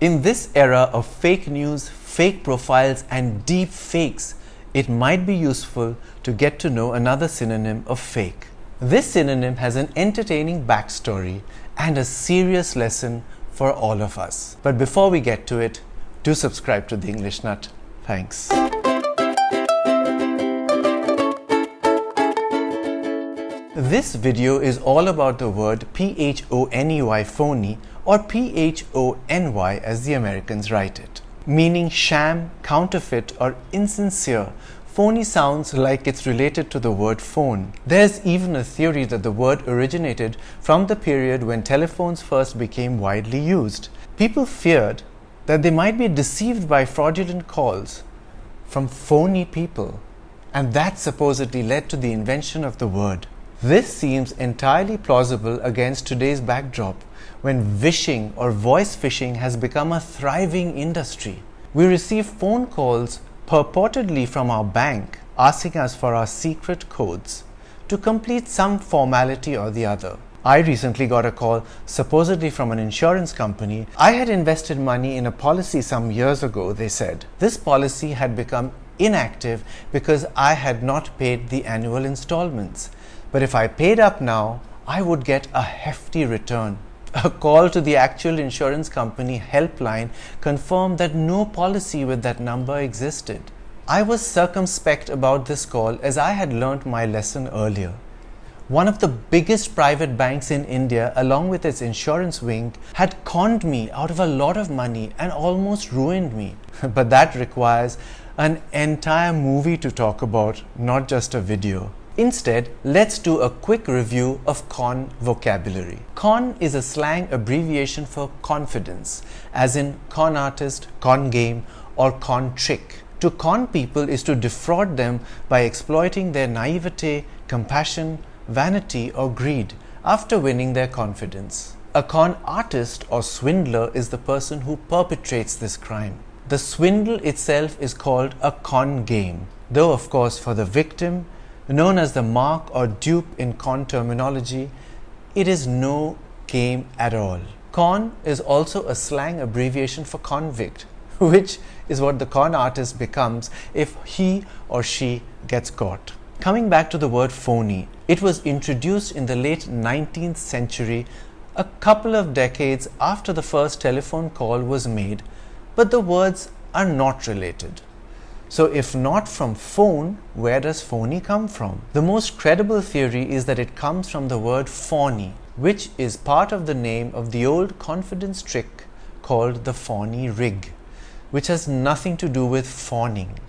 In this era of fake news, fake profiles and deep fakes, it might be useful to get to know another synonym of fake. This synonym has an entertaining backstory and a serious lesson for all of us. But before we get to it, do subscribe to The English Nut. Thanks. This video is all about the word phony, phony, or phony as the Americans write it, meaning sham, counterfeit, or insincere. Phony sounds like it's related to the word phone. There's even a theory that the word originated from the period when telephones first became widely used. People feared that they might be deceived by fraudulent calls from phony people, and that supposedly led to the invention of the word. This seems entirely plausible against today's backdrop, when vishing or voice phishing has become a thriving industry. We receive phone calls purportedly from our bank asking us for our secret codes to complete some formality or the other. I recently got a call supposedly from an insurance company. I had invested money in a policy some years ago, they said. This policy had become inactive because I had not paid the annual installments. But if I paid up now, I would get a hefty return. A call to the actual insurance company helpline confirmed that no policy with that number existed. I was circumspect about this call as I had learnt my lesson earlier. One of the biggest private banks in India, along with its insurance wing, had conned me out of a lot of money and almost ruined me. But that requires an entire movie to talk about, not just a video. Instead, let's do a quick review of con vocabulary. Con is a slang abbreviation for confidence, as in con artist, con game, or con trick. To con people is to defraud them by exploiting their naivete, compassion, vanity, or greed after winning their confidence. A con artist or swindler is the person who perpetrates this crime. The swindle itself is called a con game, though of course for the victim, known as the mark or dupe in con terminology, it is no game at all. Con is also a slang abbreviation for convict, which is what the con artist becomes if he or she gets caught. Coming back to the word phony, it was introduced in the late 19th century, a couple of decades after the first telephone call was made, but the words are not related. So if not from phone, where does phony come from? The most credible theory is that it comes from the word phony, which is part of the name of the old confidence trick called the phony rig, which has nothing to do with fawning.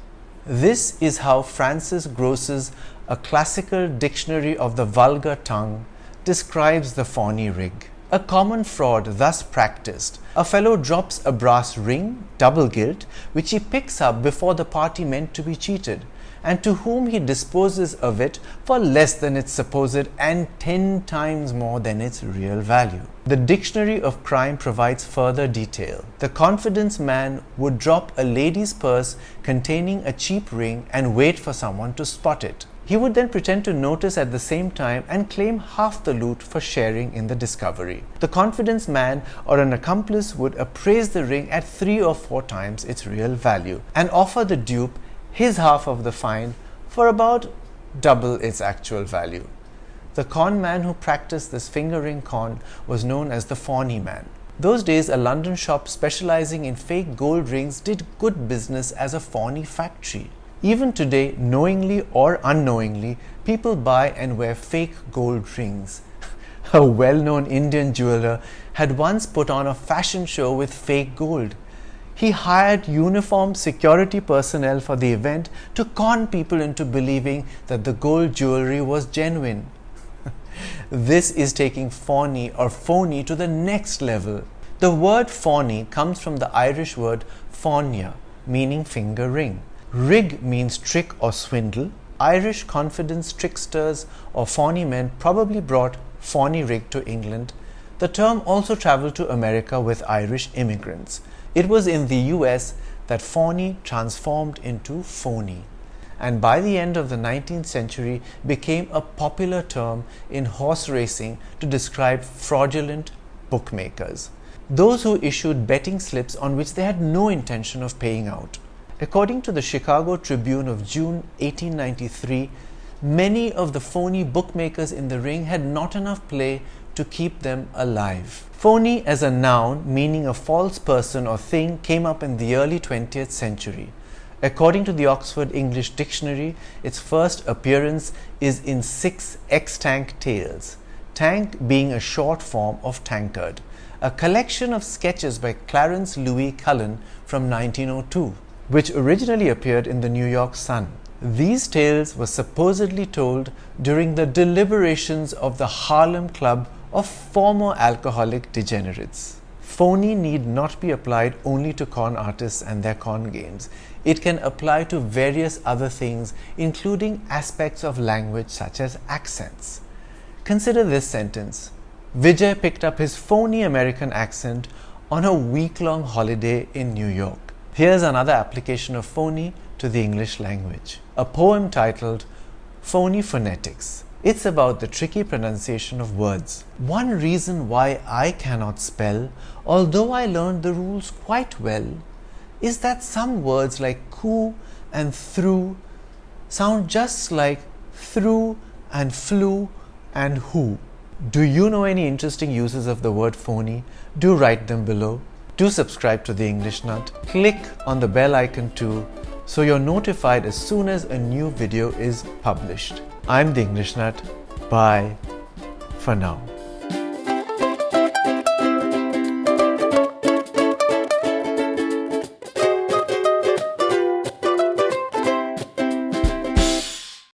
This is how Francis Gross's A Classical Dictionary of the Vulgar Tongue describes the phony rig. A common fraud thus practiced: a fellow drops a brass ring, double gilt, which he picks up before the party meant to be cheated, and to whom he disposes of it for less than its supposed and 10 times more than its real value. The Dictionary of Crime provides further detail. The confidence man would drop a lady's purse containing a cheap ring and wait for someone to spot it. He would then pretend to notice at the same time and claim half the loot for sharing in the discovery. The confidence man or an accomplice would appraise the ring at 3 or 4 times its real value and offer the dupe his half of the find for about double its actual value. The con man who practiced this finger ring con was known as the phony man. Those days, a London shop specializing in fake gold rings did good business as a phony factory. Even today, knowingly or unknowingly, people buy and wear fake gold rings. A well-known Indian jeweler had once put on a fashion show with fake gold. He hired uniformed security personnel for the event to con people into believing that the gold jewelry was genuine. This is taking phony or phony to the next level. The word phony comes from the Irish word fáinne, meaning finger ring. Rig means trick or swindle. Irish confidence tricksters or phony men probably brought phony rig to England. The term also traveled to America with Irish immigrants. It was in the US that phony transformed into phony, and by the end of the 19th century became a popular term in horse racing to describe fraudulent bookmakers. those who issued betting slips on which they had no intention of paying out. According to the Chicago Tribune of June 1893, many of the phony bookmakers in the ring had not enough play to keep them alive. Phony as a noun meaning a false person or thing came up in the early 20th century. According to the Oxford English Dictionary, its first appearance is in 6 extant tales, tank being a short form of tankard, a collection of sketches by Clarence Louis Cullen from 1902, which originally appeared in the New York Sun. These tales were supposedly told during the deliberations of the Harlem Club of former alcoholic degenerates. Phony need not be applied only to con artists and their con games. It can apply to various other things, including aspects of language such as accents. Consider this sentence. Vijay picked up his phony American accent on a week-long holiday in New York. Here's another application of phony to the English language. A poem titled Phony Phonetics. It's about the tricky pronunciation of words. One reason why I cannot spell, although I learned the rules quite well, is that some words like coo and through sound just like through and flew and who. Do you know any interesting uses of the word phony? Do write them below. Do subscribe to The English Nut. Click on the bell icon too, so you're notified as soon as a new video is published. I'm The English Nut. Bye for now.